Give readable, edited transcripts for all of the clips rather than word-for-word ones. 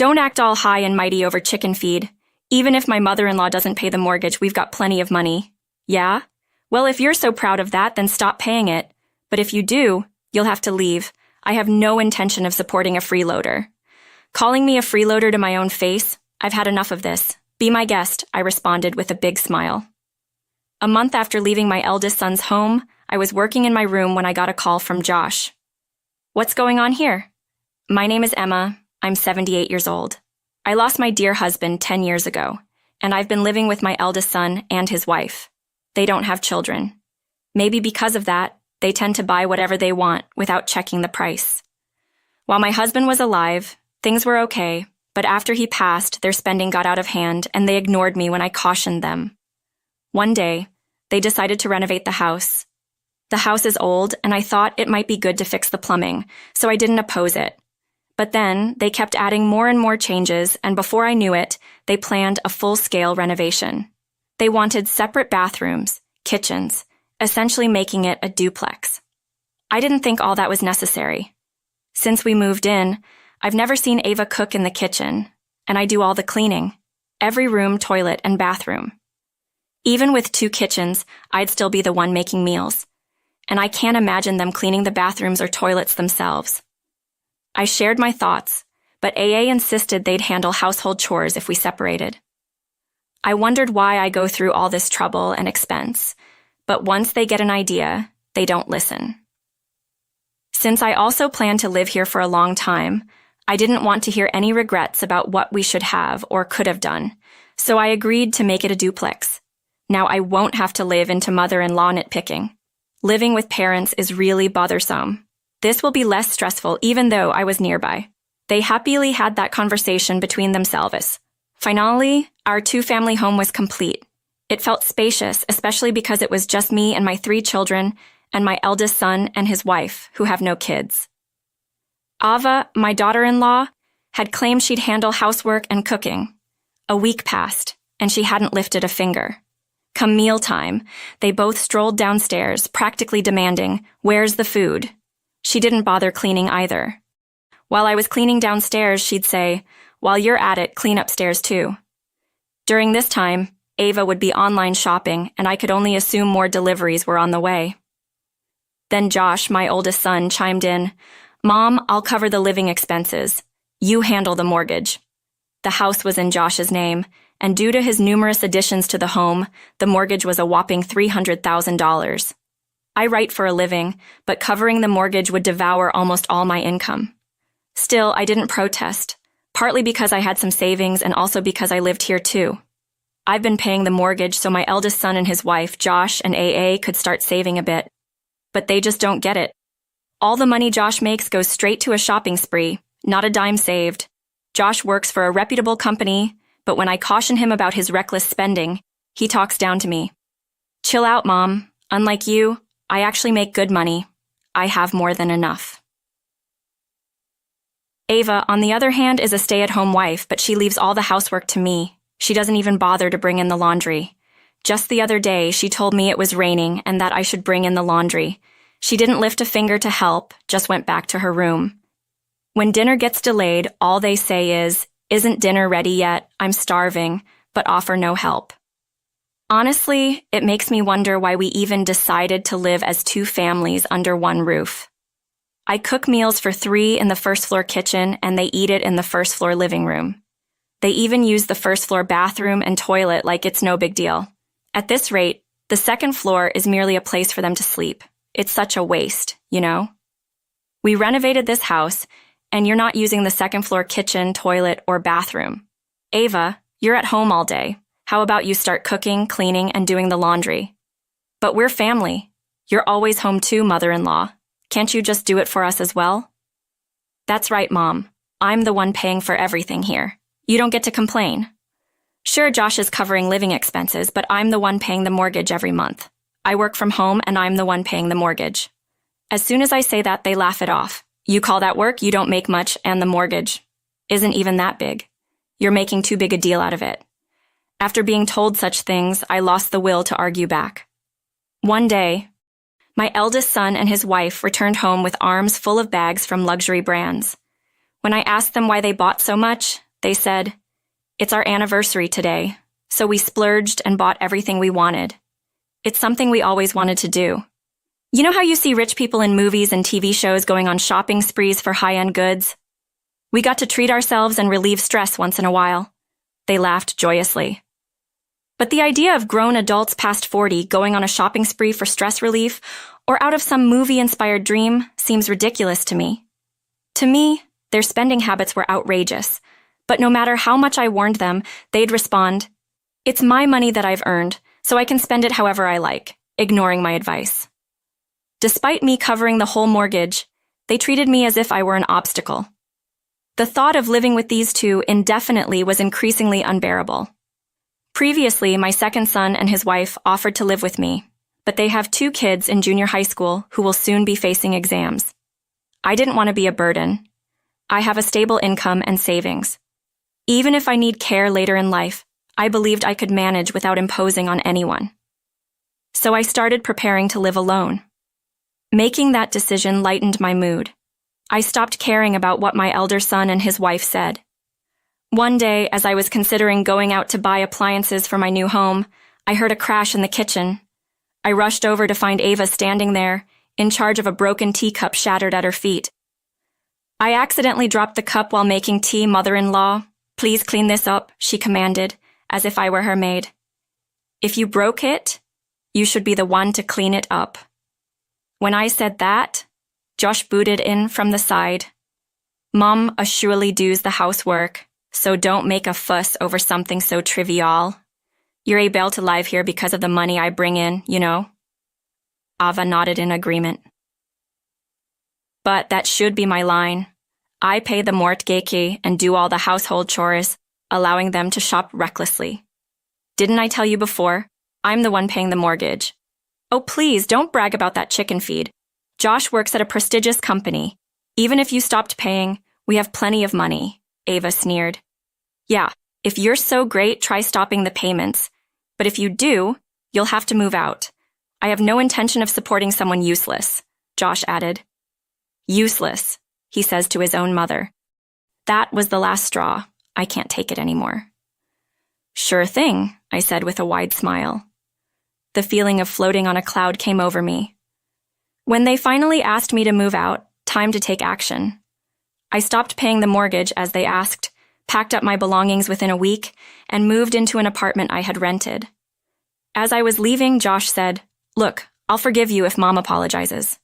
Don't act all high and mighty over chicken feed. Even if my mother-in-law doesn't pay the mortgage, we've got plenty of money. Yeah? Well, if you're so proud of that, then stop paying it. But if you do, you'll have to leave. I have no intention of supporting a freeloader. Calling me a freeloader to my own face? I've had enough of this. Be my guest, I responded with a big smile. A month after leaving my eldest son's home, I was working in my room when I got a call from Josh. What's going on here? My name is Emma. I'm 78 years old. I lost my dear husband 10 years ago, and I've been living with my eldest son and his wife. They don't have children. Maybe because of that, they tend to buy whatever they want without checking the price. While my husband was alive, things were okay, but after he passed, their spending got out of hand and they ignored me when I cautioned them. One day, they decided to renovate the house. The house is old, and I thought it might be good to fix the plumbing, so I didn't oppose it. But then, they kept adding more and more changes, and before I knew it, they planned a full-scale renovation. They wanted separate bathrooms, kitchens, essentially making it a duplex. I didn't think all that was necessary. Since we moved in, I've never seen Ava cook in the kitchen, and I do all the cleaning, every room, toilet, and bathroom. Even with 2 kitchens, I'd still be the one making meals, and I can't imagine them cleaning the bathrooms or toilets themselves. I shared my thoughts, but AA insisted they'd handle household chores if we separated. I wondered why I go through all this trouble and expense, but once they get an idea, they don't listen. Since I also plan to live here for a long time, I didn't want to hear any regrets about what we should have or could have done, so I agreed to make it a duplex. Now I won't have to live into mother-in-law nitpicking. Living with parents is really bothersome. This will be less stressful even though I was nearby. They happily had that conversation between themselves. Finally, our 2-family home was complete. It felt spacious, especially because it was just me and my 3 children and my eldest son and his wife, who have no kids. Ava, my daughter-in-law, had claimed she'd handle housework and cooking. A week passed, and she hadn't lifted a finger. Come mealtime, they both strolled downstairs, practically demanding, "Where's the food?" She didn't bother cleaning either. While I was cleaning downstairs, she'd say, "While you're at it, clean upstairs too." During this time, Ava would be online shopping, and I could only assume more deliveries were on the way. Then Josh, my oldest son, chimed in, "Mom, I'll cover the living expenses. You handle the mortgage." The house was in Josh's name, and due to his numerous additions to the home, the mortgage was a whopping $300,000. I write for a living, but covering the mortgage would devour almost all my income. Still, I didn't protest, partly because I had some savings and also because I lived here too. I've been paying the mortgage so my eldest son and his wife, Josh and AA, could start saving a bit. But they just don't get it. All the money Josh makes goes straight to a shopping spree, not a dime saved. Josh works for a reputable company, but when I caution him about his reckless spending, he talks down to me. "Chill out, Mom. Unlike you, I actually make good money. I have more than enough." Ava, on the other hand, is a stay-at-home wife, but she leaves all the housework to me. She doesn't even bother to bring in the laundry. Just the other day, she told me it was raining and that I should bring in the laundry. She didn't lift a finger to help, just went back to her room. When dinner gets delayed, all they say is, "Isn't dinner ready yet? I'm starving," but offer no help. Honestly, it makes me wonder why we even decided to live as 2 families under one roof. I cook meals for 3 in the first-floor kitchen, and they eat it in the first-floor living room. They even use the first-floor bathroom and toilet like it's no big deal. At this rate, the second floor is merely a place for them to sleep. It's such a waste, you know? We renovated this house, and you're not using the second-floor kitchen, toilet, or bathroom. Ava, you're at home all day. How about you start cooking, cleaning, and doing the laundry? But we're family. You're always home too, mother-in-law. Can't you just do it for us as well? That's right, Mom. I'm the one paying for everything here. You don't get to complain. Sure, Josh is covering living expenses, but I'm the one paying the mortgage every month. I work from home, and I'm the one paying the mortgage. As soon as I say that, they laugh it off. You call that work? You don't make much, and the mortgage isn't even that big. You're making too big a deal out of it. After being told such things, I lost the will to argue back. One day, my eldest son and his wife returned home with arms full of bags from luxury brands. When I asked them why they bought so much, They said, "It's our anniversary today, so we splurged and bought everything we wanted. It's something we always wanted to do. You know how you see rich people in movies and TV shows going on shopping sprees for high-end goods? We got to treat ourselves and relieve stress once in a while." They laughed joyously. But the idea of grown adults past 40 going on a shopping spree for stress relief or out of some movie-inspired dream seems ridiculous to me. To me, their spending habits were outrageous, but no matter how much I warned them, they'd respond, "It's my money that I've earned, so I can spend it however I like," ignoring my advice. Despite me covering the whole mortgage, they treated me as if I were an obstacle. The thought of living with these two indefinitely was increasingly unbearable. Previously, my second son and his wife offered to live with me, but they have 2 kids in junior high school who will soon be facing exams. I didn't want to be a burden. I have a stable income and savings. Even if I need care later in life, I believed I could manage without imposing on anyone. So I started preparing to live alone. Making that decision lightened my mood. I stopped caring about what my elder son and his wife said. One day, as I was considering going out to buy appliances for my new home, I heard a crash in the kitchen. I rushed over to find Ava standing there, in charge of a broken teacup shattered at her feet. "I accidentally dropped the cup while making tea, mother-in-law. Please clean this up," she commanded, as if I were her maid. "If you broke it, you should be the one to clean it up." When I said that, Josh booted in from the side. "Mom surely does the housework, so don't make a fuss over something so trivial. You're able to live here because of the money I bring in, you know." Ava nodded in agreement. But that should be my line. I pay the mortgage and do all the household chores, allowing them to shop recklessly. Didn't I tell you before? I'm the one paying the mortgage. Oh, please, don't brag about that chicken feed. Josh works at a prestigious company. Even if you stopped paying, we have plenty of money, Ava sneered. Yeah, if you're so great, try stopping the payments. But if you do, you'll have to move out. I have no intention of supporting someone useless, Josh added. Useless, he says to his own mother. That was the last straw. I can't take it anymore. Sure thing, I said with a wide smile. The feeling of floating on a cloud came over me. When they finally asked me to move out, time to take action. I stopped paying the mortgage as they asked, packed up my belongings within a week, and moved into an apartment I had rented. As I was leaving, Josh said, Look, I'll forgive you if Mom apologizes.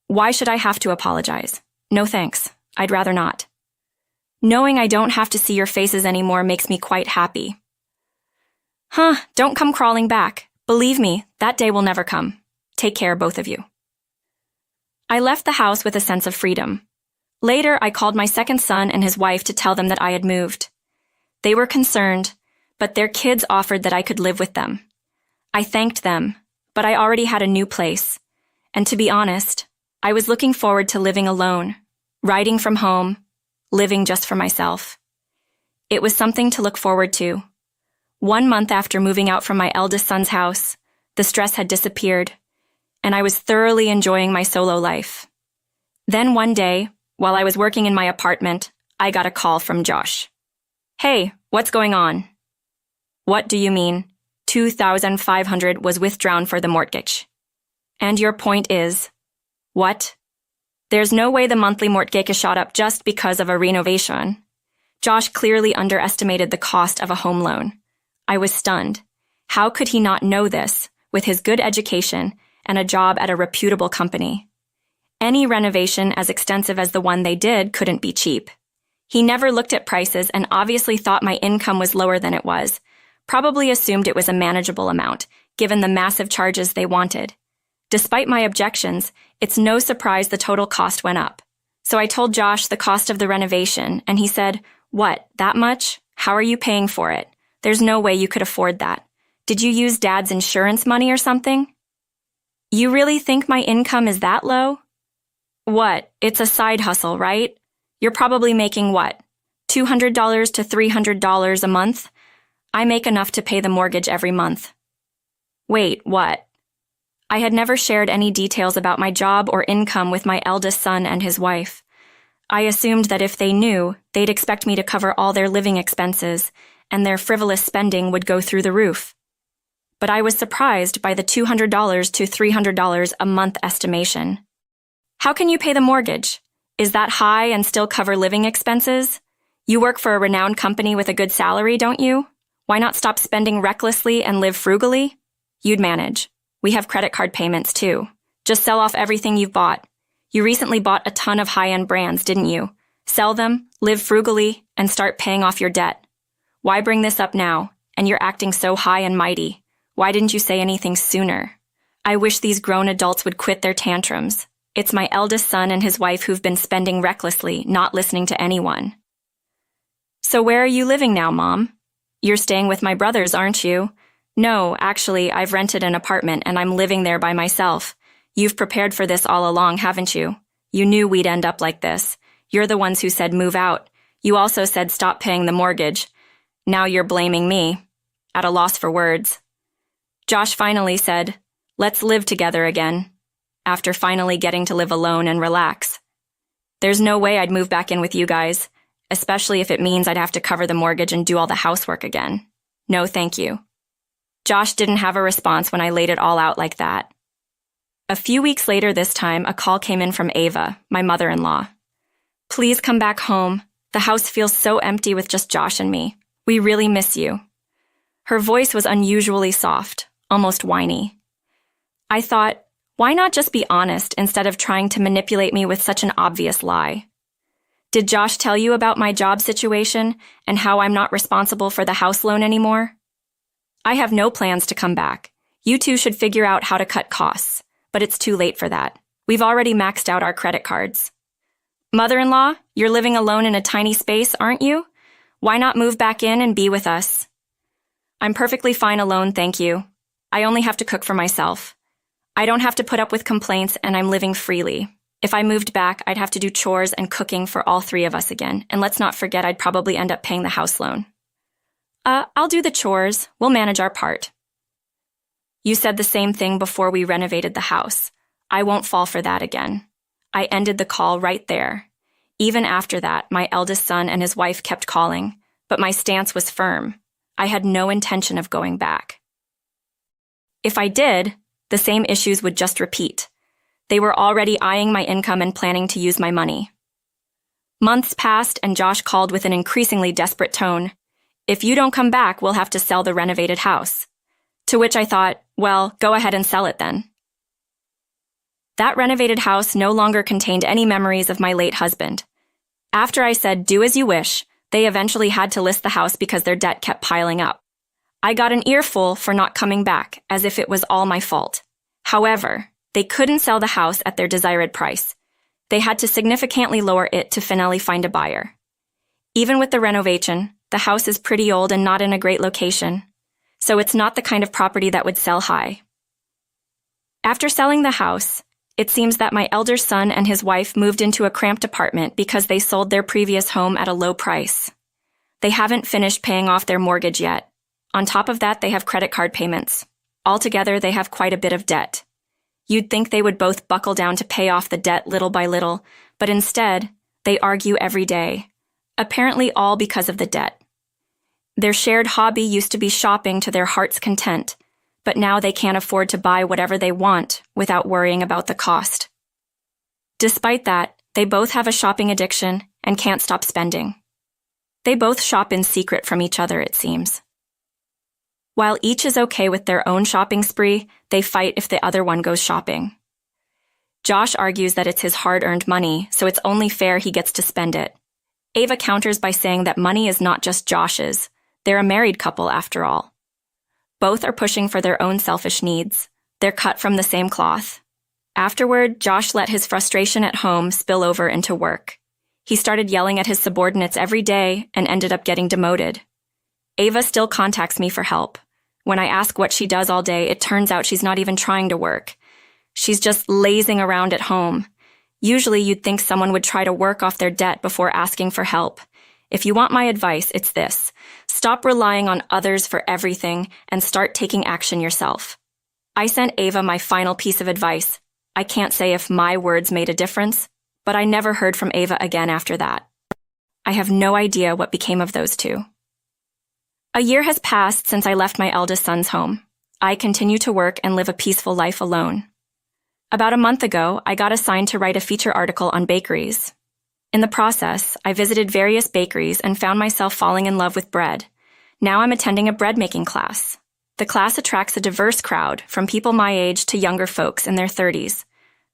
Why should I have to apologize? No thanks. I'd rather not. Knowing I don't have to see your faces anymore makes me quite happy. Don't come crawling back. Believe me, that day will never come. Take care, both of you. I left the house with a sense of freedom. Later, I called my second son and his wife to tell them that I had moved. They were concerned, but their kids offered that I could live with them. I thanked them, but I already had a new place. And to be honest, I was looking forward to living alone, writing from home, living just for myself. It was something to look forward to. 1 month after moving out from my eldest son's house, the stress had disappeared, and I was thoroughly enjoying my solo life. Then one day, while I was working in my apartment, I got a call from Josh. Hey, what's going on? What do you mean? $2,500 was withdrawn for the mortgage. And your point is? What? There's no way the monthly mortgage shot up just because of a renovation. Josh clearly underestimated the cost of a home loan. I was stunned. How could he not know this, with his good education and a job at a reputable company? Any renovation as extensive as the one they did couldn't be cheap. He never looked at prices and obviously thought my income was lower than it was, probably assumed it was a manageable amount, given the massive charges they wanted. Despite my objections, it's no surprise the total cost went up. So I told Josh the cost of the renovation, and he said, What, that much? How are you paying for it? There's no way you could afford that. Did you use Dad's insurance money or something? You really think my income is that low? What, it's a side hustle, right? You're probably making what, $200 to $300 a month? I make enough to pay the mortgage every month. Wait, what? I had never shared any details about my job or income with my eldest son and his wife. I assumed that if they knew, they'd expect me to cover all their living expenses, and their frivolous spending would go through the roof. But I was surprised by the $200 to $300 a month estimation. How can you pay the mortgage? Is that high and still cover living expenses? You work for a renowned company with a good salary, don't you? Why not stop spending recklessly and live frugally? You'd manage. We have credit card payments too. Just sell off everything you've bought. You recently bought a ton of high-end brands, didn't you? Sell them, live frugally, and start paying off your debt. Why bring this up now? And you're acting so high and mighty. Why didn't you say anything sooner? I wish these grown adults would quit their tantrums. It's my eldest son and his wife who've been spending recklessly, not listening to anyone. So where are you living now, Mom? You're staying with my brothers, aren't you? No, actually, I've rented an apartment and I'm living there by myself. You've prepared for this all along, haven't you? You knew we'd end up like this. You're the ones who said move out. You also said stop paying the mortgage. Now you're blaming me. At a loss for words. Josh finally said, let's live together again. After finally getting to live alone and relax. There's no way I'd move back in with you guys, especially if it means I'd have to cover the mortgage and do all the housework again. No, thank you. Josh didn't have a response when I laid it all out like that. A few weeks later this time, a call came in from Ava, my mother-in-law. Please come back home. The house feels so empty with just Josh and me. We really miss you. Her voice was unusually soft, almost whiny. I thought, why not just be honest instead of trying to manipulate me with such an obvious lie? Did Josh tell you about my job situation and how I'm not responsible for the house loan anymore? I have no plans to come back. You two should figure out how to cut costs, but it's too late for that. We've already maxed out our credit cards. Mother-in-law, you're living alone in a tiny space, aren't you? Why not move back in and be with us? I'm perfectly fine alone, thank you. I only have to cook for myself. I don't have to put up with complaints and I'm living freely. If I moved back, I'd have to do chores and cooking for all three of us again, and let's not forget I'd probably end up paying the house loan. I'll do the chores. We'll manage our part. You said the same thing before we renovated the house. I won't fall for that again. I ended the call right there. Even after that, my eldest son and his wife kept calling, but my stance was firm. I had no intention of going back. If I did, the same issues would just repeat. They were already eyeing my income and planning to use my money. Months passed and Josh called with an increasingly desperate tone. If you don't come back, we'll have to sell the renovated house. To which I thought, well, go ahead and sell it then. That renovated house no longer contained any memories of my late husband. After I said, do as you wish, they eventually had to list the house because their debt kept piling up. I got an earful for not coming back, as if it was all my fault. However, they couldn't sell the house at their desired price. They had to significantly lower it to finally find a buyer. Even with the renovation, the house is pretty old and not in a great location, so it's not the kind of property that would sell high. After selling the house, it seems that my elder son and his wife moved into a cramped apartment because they sold their previous home at a low price. They haven't finished paying off their mortgage yet. On top of that, they have credit card payments. Altogether, they have quite a bit of debt. You'd think they would both buckle down to pay off the debt little by little, but instead, they argue every day, apparently all because of the debt. Their shared hobby used to be shopping to their heart's content, but now they can't afford to buy whatever they want without worrying about the cost. Despite that, they both have a shopping addiction and can't stop spending. They both shop in secret from each other, it seems. While each is okay with their own shopping spree, they fight if the other one goes shopping. Josh argues that it's his hard-earned money, so it's only fair he gets to spend it. Ava counters by saying that money is not just Josh's. They're a married couple, after all. Both are pushing for their own selfish needs. They're cut from the same cloth. Afterward, Josh let his frustration at home spill over into work. He started yelling at his subordinates every day and ended up getting demoted. Ava still contacts me for help. When I ask what she does all day, it turns out she's not even trying to work. She's just lazing around at home. Usually you'd think someone would try to work off their debt before asking for help. If you want my advice, it's this. Stop relying on others for everything and start taking action yourself. I sent Ava my final piece of advice. I can't say if my words made a difference, but I never heard from Ava again after that. I have no idea what became of those two. A year has passed since I left my eldest son's home. I continue to work and live a peaceful life alone. About a month ago, I got assigned to write a feature article on bakeries. In the process, I visited various bakeries and found myself falling in love with bread. Now I'm attending a bread-making class. The class attracts a diverse crowd, from people my age to younger folks in their 30s.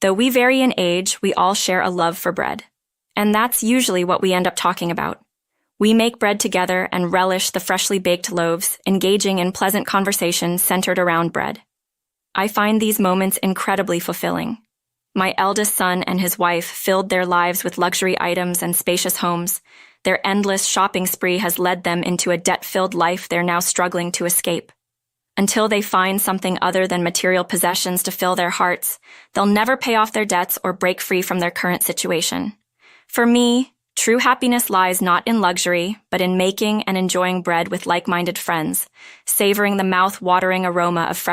Though we vary in age, we all share a love for bread. And that's usually what we end up talking about. We make bread together and relish the freshly baked loaves, engaging in pleasant conversations centered around bread. I find these moments incredibly fulfilling. My eldest son and his wife filled their lives with luxury items and spacious homes. Their endless shopping spree has led them into a debt-filled life they're now struggling to escape. Until they find something other than material possessions to fill their hearts, they'll never pay off their debts or break free from their current situation. For me, true happiness lies not in luxury, but in making and enjoying bread with like-minded friends, savoring the mouth-watering aroma of fresh